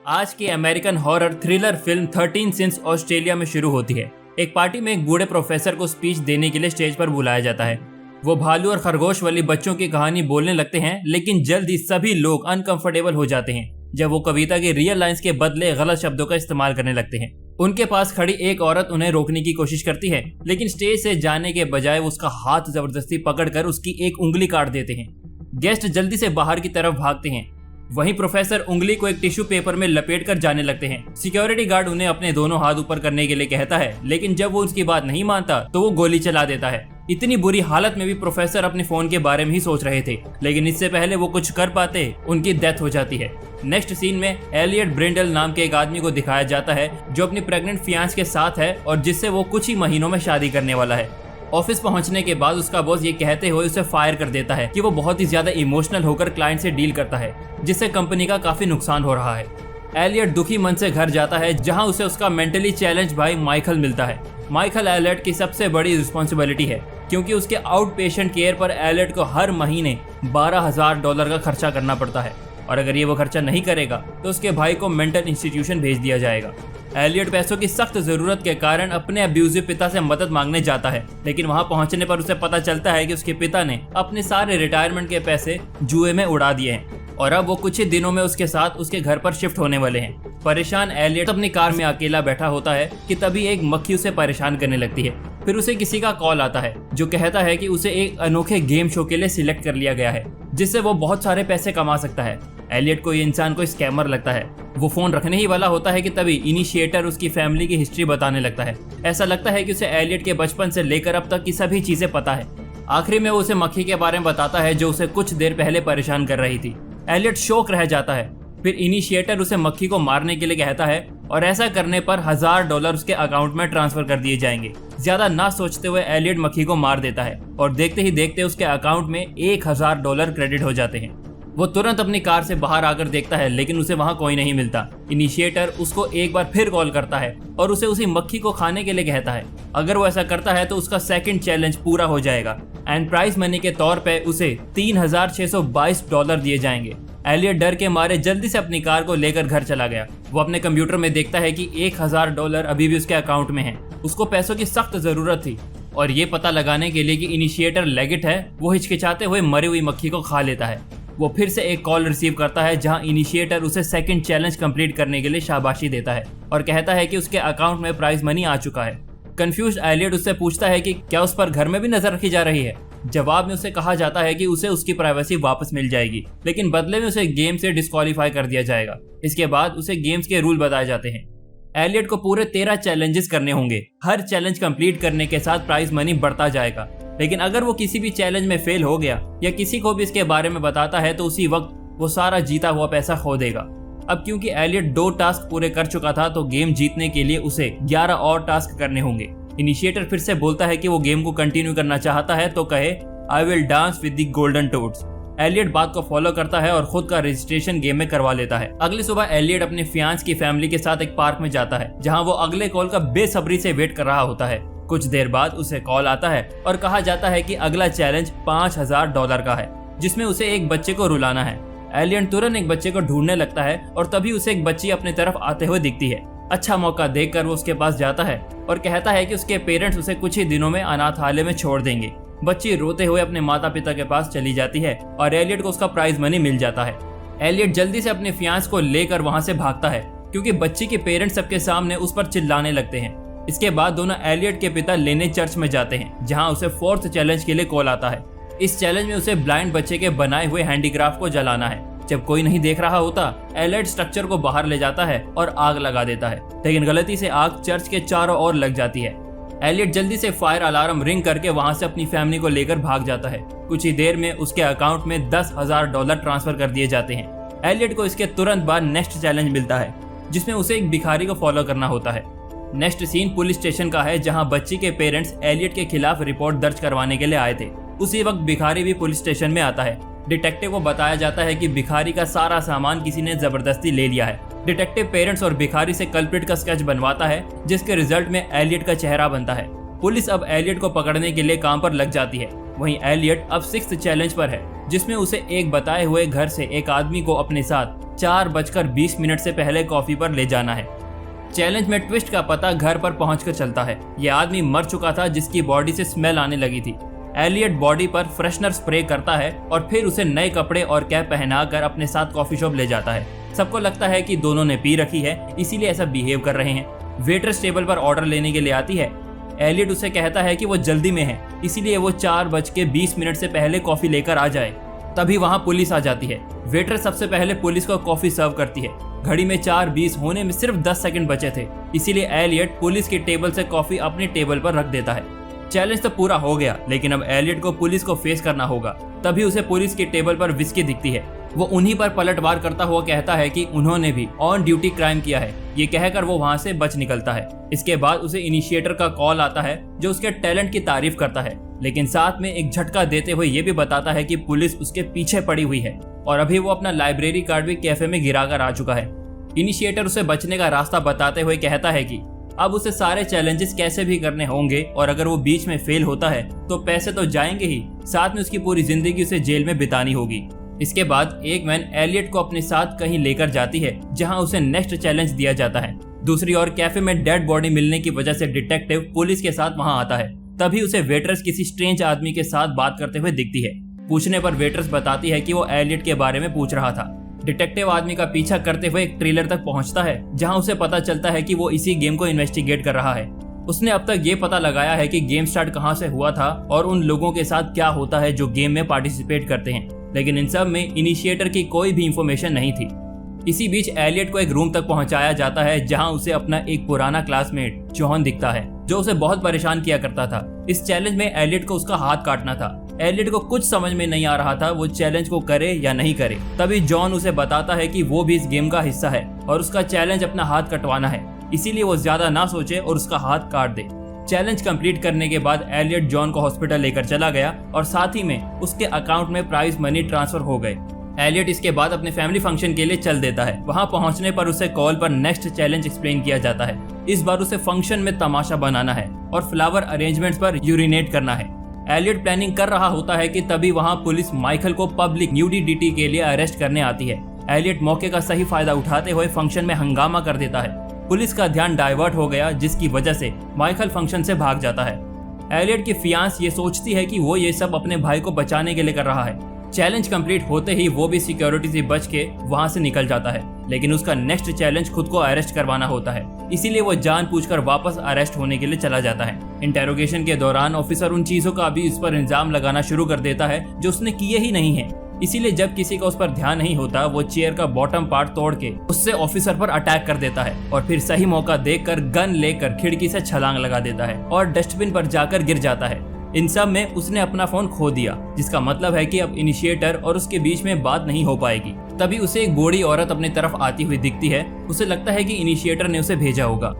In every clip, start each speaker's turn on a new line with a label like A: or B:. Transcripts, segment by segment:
A: आज की American horror thriller film 13 since Australia में शुरू होती है। एक पार्टी में एक बूढ़े प्रोफेसर को स्पीच देने के लिए स्टेज पर बुलाया जाता है। वो भालू और खरगोश वाली बच्चों की कहानी बोलने लगते हैं, लेकिन जल्द ही सभी लोग अनकंफर्टेबल हो जाते हैं जब वो कविता की रियल लाइंस के बदले गलत शब्दों का इस्तेमाल करने लगते हैं। उनके पास खड़ी एक औरत उन्हें रोकने की कोशिश करती है, लेकिन स्टेज से जाने के बजाय वो उसका हाथ जबरदस्ती पकड़कर उसकी एक उंगली काट देते हैं। गेस्ट जल्दी से बाहर की तरफ भागते हैं। वहीं प्रोफेसर उंगली को एक टिश्यू पेपर में लपेटकर जाने लगते हैं। सिक्योरिटी गार्ड उन्हें अपने दोनों हाथ ऊपर करने के लिए कहता है, लेकिन जब वो उसकी बात नहीं मानता तो वो गोली चला देता है। इतनी बुरी हालत में भी प्रोफेसर अपने फोन के बारे में ही सोच रहे थे, लेकिन इससे पहले वो कुछ कर पाते उनकी डेथ हो जाती है। नेक्स्ट सीन में एलियट ब्रिंडल नाम के एक आदमी को दिखाया जाता है जो अपनी प्रेग्नेंट फियांस के साथ है और जिससे वो कुछ ही महीनों में शादी करने वाला है। ऑफिस पहुंचने के बाद उसका बॉस ये कहते हुए उसे फायर कर देता है कि वो बहुत ही ज्यादा इमोशनल होकर क्लाइंट से डील करता है, जिससे कंपनी का काफी नुकसान हो रहा है। एलियट दुखी मन से घर जाता है, जहां उसे उसका मेंटली चैलेंज भाई माइकल मिलता है। माइकल एलियट की सबसे बड़ी रिस्पॉन्सिबिलिटी है, क्योंकि उसके आउट पेशेंट केयर पर एलियट को हर महीने $12,000 का खर्चा करना पड़ता है, और अगर ये वो खर्चा नहीं करेगा तो उसके भाई को मेंटल इंस्टीट्यूशन भेज दिया जाएगा। एलियट पैसों की सख्त जरूरत के कारण अपने अब्यूजिव पिता से मदद मांगने जाता है, लेकिन वहां पहुंचने पर उसे पता चलता है कि उसके पिता ने अपने सारे रिटायरमेंट के पैसे जुए में उड़ा दिए हैं और अब वो कुछ ही दिनों में उसके साथ उसके घर पर शिफ्ट होने वाले हैं। परेशान एलियट अपनी कार में अकेला बैठा होता है कि तभी एक मक्खी उसे परेशान करने लगती है। फिर उसे किसी का कॉल आता है जो कहता है कि उसे एक अनोखे गेम शो के लिए सिलेक्ट कर लिया गया है, जिससे वो बहुत सारे पैसे कमा सकता है। एलियट को ये इंसान कोई स्कैमर लगता है। वो फोन रखने ही वाला होता है कि तभी इनिशिएटर उसकी फैमिली की हिस्ट्री बताने लगता है। ऐसा लगता है कि उसे एलियट के बचपन से लेकर अब तक की सभी चीजें पता है। आखिरी में वो उसे मक्खी के बारे में बताता है जो उसे कुछ देर पहले परेशान कर रही थी। एलियट शौक रह जाता है। फिर इनिशिएटर उसे मक्खी को मारने के लिए कहता है और ऐसा करने पर $1,000 उसके अकाउंट में ट्रांसफर कर दिए जाएंगे। ज्यादा ना सोचते हुए एलियट मक्खी को मार देता है और देखते ही देखते उसके अकाउंट में $1,000 क्रेडिट हो जाते हैं। वो तुरंत अपनी कार से बाहर आकर देखता है, लेकिन उसे वहां कोई नहीं मिलता। इनिशिएटर उसको एक बार फिर कॉल करता है और उसे उसी मक्खी को खाने के लिए कहता है। अगर वो ऐसा करता है तो उसका सेकंड चैलेंज पूरा हो जाएगा एंड प्राइज मनी के तौर पे उसे $3,622 दिए जाएंगे। एलियट डर के मारे जल्दी से अपनी कार को लेकर घर चला गया। वो अपने कंप्यूटर में देखता है कि $1,000 अभी भी उसके अकाउंट में है। उसको पैसों की सख्त जरूरत थी और ये पता लगाने के लिए कि इनिशिएटर लेगिट है, वो हिचकिचाते हुए मरी हुई मक्खी को खा लेता है। वो फिर से एक कॉल रिसीव करता है जहां इनिशिएटर उसे सेकंड चैलेंज कंप्लीट करने के लिए शाबाशी देता है और कहता है कि उसके अकाउंट में प्राइज मनी आ चुका है। कंफ्यूज्ड एलियट उससे पूछता है कि क्या उस पर घर में भी नजर रखी जा रही है। जवाब में उसे कहा जाता है कि उसे उसकी प्राइवेसी वापस मिल जाएगी, लेकिन बदले में उसे गेम से डिस्क्वालीफाई कर दिया जाएगा। इसके बाद उसे गेम्स के रूल बताए जाते हैं। एलियट को पूरे 13 चैलेंजेस करने होंगे। हर चैलेंज कंप्लीट करने के साथ प्राइज मनी बढ़ता जाएगा, लेकिन अगर वो किसी भी चैलेंज में फेल हो गया या किसी को भी इसके बारे में बताता है तो उसी वक्त वो सारा जीता हुआ पैसा खो देगा। अब क्योंकि एलियट 2 टास्क पूरे कर चुका था तो गेम जीतने के लिए उसे 11 और टास्क करने होंगे। इनिशिएटर फिर से बोलता है कि वो गेम को कंटिन्यू करना चाहता है तो कहे, I will dance with the golden toads. Eliot बात को फॉलो करता है और खुद का रजिस्ट्रेशन गेम में करवा लेता है। अगली सुबह एलियट अपने फियांस की फैमिली के साथ एक पार्क में जाता है, जहां वो अगले कॉल का बेसब्री से वेट कर रहा होता है। कुछ देर बाद उसे कॉल आता है और कहा जाता है कि अगला चैलेंज $5,000 का है, जिसमें उसे एक बच्चे को रुलाना है। एलियट तुरंत एक बच्चे को ढूंढने लगता है और तभी उसे एक बच्ची अपनी तरफ आते हुए दिखती है। अच्छा मौका देखकर वो उसके पास जाता है और कहता है कि उसके पेरेंट्स उसे कुछ ही दिनों में अनाथालय में छोड़ देंगे। बच्ची रोते हुए अपने माता पिता के पास चली जाती है और एलियट को उसका प्राइज मनी मिल जाता है। एलियट जल्दी से अपने फियांस को लेकर वहां से भागता है, क्योंकि बच्ची के पेरेंट्स सबके सामने उस पर चिल्लाने लगते हैं। इसके बाद दोनों एलियट के पिता लेने चर्च में जाते हैं, जहां उसे 4th चैलेंज के लिए कॉल आता है। इस चैलेंज में उसे ब्लाइंड बच्चे के बनाए हुए हैंडीक्राफ्ट को जलाना है। जब कोई नहीं देख रहा होता, एलियट स्ट्रक्चर को बाहर ले जाता है और आग लगा देता है, लेकिन गलती से आग चर्च के चारों ओर लग जाती है। एलियट जल्दी से फायर अलार्म रिंग करके वहां से अपनी फैमिली को लेकर भाग जाता है। कुछ ही देर में उसके अकाउंट में $10,000 ट्रांसफर कर दिए जाते हैं। एलियट को इसके तुरंत बाद नेक्स्ट चैलेंज मिलता है, जिसमें उसे एक भिखारी को फॉलो करना होता है। नेक्स्ट सीन पुलिस स्टेशन का है, जहां बच्ची के पेरेंट्स एलियट के खिलाफ रिपोर्ट दर्ज करवाने के लिए आए थे। उसी वक्त भिखारी भी पुलिस स्टेशन में आता है। डिटेक्टिव को बताया जाता है कि भिखारी का सारा सामान किसी ने जबरदस्ती ले लिया है। डिटेक्टिव पेरेंट्स और भिखारी से कल्प्रिट का स्केच बनवाता है, जिसके रिजल्ट में एलियट का चेहरा बनता है। पुलिस अब एलियट को पकड़ने के लिए काम पर लग जाती है। वहीं एलियट अब 6th चैलेंज पर है, जिसमें उसे एक बताए हुए घर से एक आदमी को अपने साथ 4:20 से पहले कॉफी पर ले जाना है। चैलेंज में ट्विस्ट का पता घर पर पहुंचकर चलता है। यह आदमी मर चुका था जिसकी बॉडी से स्मेल आने लगी थी। एलियट बॉडी पर फ्रेशनर स्प्रे करता है और फिर उसे नए कपड़े और कैप पहनाकर अपने साथ कॉफी शॉप ले जाता है। सबको लगता है कि दोनों ने पी रखी है, इसीलिए ऐसा बिहेव कर रहे हैं। वेट्रेस टेबल पर ऑर्डर लेने के लिए आती है। एलियट उसे कहता है कि वो जल्दी में है, इसीलिए वो 4:20 से पहले कॉफी लेकर आ जाए। तभी वहाँ पुलिस आ जाती है। वेट्रेस सबसे पहले पुलिस को कॉफी सर्व करती है। घड़ी में 4:20 होने में सिर्फ 10 सेकंड बचे थे, इसीलिए एलियट पुलिस की टेबल से कॉफी अपनी टेबल पर रख देता है। चैलेंज तो पूरा हो गया, लेकिन अब एलियट को पुलिस को फेस करना होगा। तभी उसे पुलिस की टेबल पर विस्की दिखती है। वो उन्हीं पर पलटवार करता हुआ कहता है कि उन्होंने भी ऑन ड्यूटी क्राइम किया है। ये कहकर वो वहाँ से बच निकलता है। इसके बाद उसे इनिशिएटर का कॉल आता है जो उसके टैलेंट की तारीफ करता है, लेकिन साथ में एक झटका देते हुए ये भी बताता है कि पुलिस उसके पीछे पड़ी हुई है और अभी वो अपना लाइब्रेरी कार्ड भी कैफे में गिराकर आ चुका है। इनिशिएटर उसे बचने का रास्ता बताते हुए कहता है कि अब उसे सारे चैलेंजेस कैसे भी करने होंगे और अगर वो बीच में फेल होता है तो पैसे तो जाएंगे ही, साथ में उसकी पूरी जिंदगी उसे जेल में बितानी होगी। इसके बाद एक मैन एलियट को अपने साथ कहीं लेकर जाती है जहां उसे नेक्स्ट चैलेंज दिया जाता है। दूसरी ओर कैफे में डेड बॉडी मिलने की वजह से डिटेक्टिव पुलिस के साथ वहां आता है। तभी उसे वेट्रेस किसी स्ट्रेंज आदमी के साथ बात करते हुए दिखती है। पूछने पर वेट्रेस बताती है कि वो एलियट के बारे में पूछ रहा था। डिटेक्टिव आदमी का पीछा करते हुए एक ट्रेलर तक पहुंचता है जहां उसे पता चलता है कि वो इसी गेम को इन्वेस्टिगेट कर रहा है। उसने अब तक ये पता लगाया है कि गेम स्टार्ट कहां से हुआ था और उन लोगों के साथ क्या होता है जो गेम में पार्टिसिपेट करते हैं, लेकिन इन सब में इनिशिएटर की कोई भी इंफॉर्मेशन नहीं थी। इसी बीच एलियट को एक रूम तक पहुंचाया जाता है जहां उसे अपना एक पुराना क्लासमेट जॉन दिखता है जो उसे बहुत परेशान किया करता था। इस चैलेंज में एलियट को उसका हाथ काटना था। एलियट को कुछ समझ में नहीं आ रहा था वो चैलेंज को करे या नहीं करे। तभी जॉन उसे बताता है कि वो भी इस गेम का हिस्सा है और उसका चैलेंज अपना हाथ कटवाना है, इसीलिए वो ज्यादा ना सोचे और उसका हाथ काट दे। चैलेंज कंप्लीट करने के बाद एलियट जॉन को हॉस्पिटल लेकर चला गया और साथ ही में उसके अकाउंट में प्राइज मनी ट्रांसफर हो गए। एलियट इसके बाद अपने फैमिली फंक्शन के लिए चल देता है। वहां पहुंचने पर उसे कॉल पर नेक्स्ट चैलेंज एक्सप्लेन किया जाता है। इस बार उसे फंक्शन में तमाशा बनाना है और फ्लावर अरेंजमेंट्स पर यूरिनेट करना है। एलियट प्लानिंग कर रहा होता है कि तभी वहां पुलिस माइकल को पब्लिक न्यूडिटी के लिए अरेस्ट करने आती है। एलियट मौके का सही फायदा उठाते हुए फंक्शन में हंगामा कर देता है। पुलिस का ध्यान डाइवर्ट हो गया जिसकी वजह से माइकल फंक्शन से भाग जाता है। एलियट की फियांस ये सोचती है कि वो ये सब अपने भाई को बचाने के लिए कर रहा है। चैलेंज कंप्लीट होते ही वो भी सिक्योरिटी से बच के वहां से निकल जाता है, लेकिन उसका नेक्स्ट चैलेंज खुद को अरेस्ट करवाना होता है, इसीलिए वो जानबूझकर वापस अरेस्ट होने के लिए चला जाता है। इंटेरोगेशन के दौरान ऑफिसर उन चीजों का भी उस पर इल्जाम लगाना शुरू कर देता है जो उसने किए ही नहीं है। इसीलिए जब किसी का उस पर ध्यान नहीं होता वो चेयर का बॉटम पार्ट तोड़ के उससे ऑफिसर पर अटैक कर देता है और फिर सही मौका देखकर गन लेकर खिड़की से छलांग लगा देता है और डस्टबिन पर जाकर गिर जाता है। इन सब में उसने अपना फोन खो दिया, जिसका मतलब है कि अब इनिशिएटर और उसके बीच में बात नहीं हो पाएगी। तभी उसे एक बूढ़ी औरत अपनी तरफ आती हुई दिखती है। उसे लगता है कि इनिशिएटर ने उसे भेजा होगा।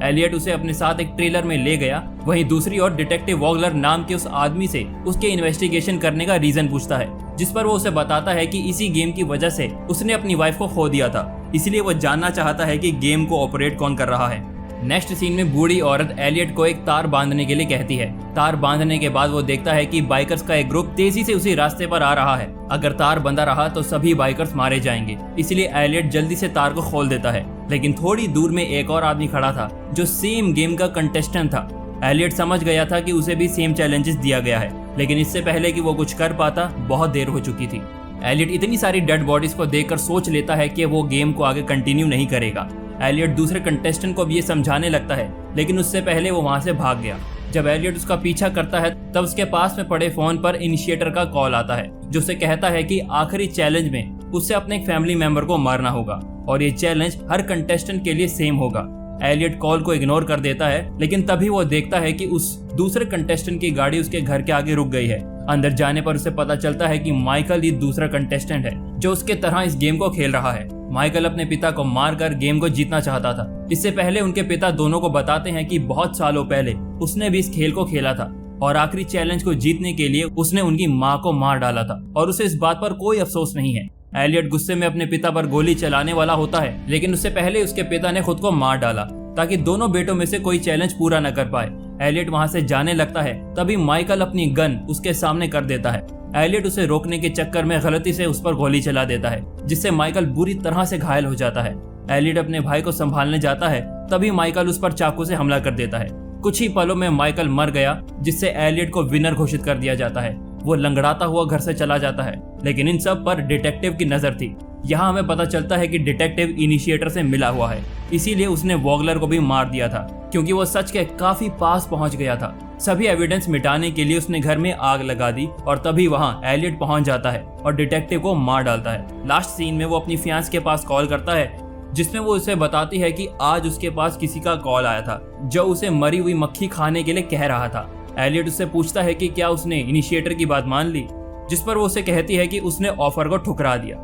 A: एलियट उसे अपने साथ एक ट्रेलर में ले गया। वहीं दूसरी ओर डिटेक्टिव वॉगलर नाम के उस आदमी से उसके इन्वेस्टिगेशन करने का रीजन पूछता है, जिस पर वो उसे बताता है कि इसी गेम की वजह से उसने अपनी वाइफ को खो दिया था, इसलिए वो जानना चाहता है कि गेम को ऑपरेट कौन कर रहा है। नेक्स्ट सीन में बूढ़ी औरत एलियट को एक तार बांधने के लिए कहती है। तार बांधने के बाद वो देखता है कि बाइकर्स का एक ग्रुप तेजी से उसी रास्ते पर आ रहा है। अगर तार बंधा रहा तो सभी बाइकर्स मारे जाएंगे, इसलिए एलियट जल्दी से तार को खोल देता है। लेकिन थोड़ी दूर में एक और आदमी खड़ा था जो सेम गेम का कंटेस्टेंट था। एलियट समझ गया था कि उसे भी सेम चैलेंजेस दिया गया है, लेकिन इससे पहले कि वो कुछ कर पाता बहुत देर हो चुकी थी। एलियट इतनी सारी डेड बॉडीज को देखकर सोच लेता है कि वो गेम को आगे कंटिन्यू नहीं करेगा। एलियट दूसरे कंटेस्टेंट को भी ये समझाने लगता है, लेकिन उससे पहले वो वहां से भाग गया। जब एलियट उसका पीछा करता है तब उसके पास में पड़े फोन पर इनिशिएटर का कॉल आता है, जो उसे कहता है कि आखिरी चैलेंज में उसे अपने एक फैमिली मेंबर को मारना होगा और ये चैलेंज हर कंटेस्टेंट के लिए सेम होगा। एलियट कॉल को इग्नोर कर देता है, लेकिन तभी वो देखता है कि उस दूसरे कंटेस्टेंट की गाड़ी उसके घर के आगे रुक गई है। अंदर जाने पर उसे पता चलता है कि माइकल ही दूसरा कंटेस्टेंट है जो उसके तरह इस गेम को खेल रहा है। माइकल अपने पिता को मारकर गेम को जीतना चाहता था। इससे पहले उनके पिता दोनों को बताते हैं कि बहुत सालों पहले उसने भी इस खेल को खेला था और आखिरी चैलेंज को जीतने के लिए उसने उनकी माँ को मार डाला था और उसे इस बात पर कोई अफसोस नहीं है। एलियट गुस्से में अपने पिता पर गोली चलाने वाला होता है, लेकिन उससे पहले उसके पिता ने खुद को मार डाला ताकि दोनों बेटों में से कोई चैलेंज पूरा न कर पाए। एलियट वहां से जाने लगता है, तभी माइकल अपनी गन उसके सामने कर देता है। एलियट उसे रोकने के चक्कर में गलती से उस पर गोली चला देता है, जिससे माइकल बुरी तरह से घायल हो जाता है। एलियट अपने भाई को संभालने जाता है, तभी माइकल उस पर चाकू से हमला कर देता है। कुछ ही पलों में माइकल मर गया, जिससे एलियट को विनर घोषित कर दिया जाता है। वो लंगड़ाता हुआ घर से चला जाता है, लेकिन इन सब पर डिटेक्टिव की नजर थी। यहाँ हमें पता चलता है कि डिटेक्टिव इनिशिएटर से मिला हुआ है, इसीलिए उसने वॉगलर को भी मार दिया था, क्योंकि वो सच के काफी पास पहुंच गया था। सभी एविडेंस मिटाने के लिए उसने घर में आग लगा दी और तभी वहाँ एलियट पहुंच जाता है और डिटेक्टिव को मार डालता है। लास्ट सीन में वो अपनी फियांस के पास कॉल करता है, जिसमें वो उसे बताती है कि आज उसके पास किसी का कॉल आया था जो उसे मरी हुई मक्खी खाने के लिए कह रहा था। एलियट उससे पूछता है कि क्या उसने इनिशिएटर की बात मान ली, जिस पर वो उसे कहती है कि उसने ऑफर को ठुकरा दिया।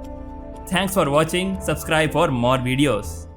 A: Thanks for watching, subscribe for more videos.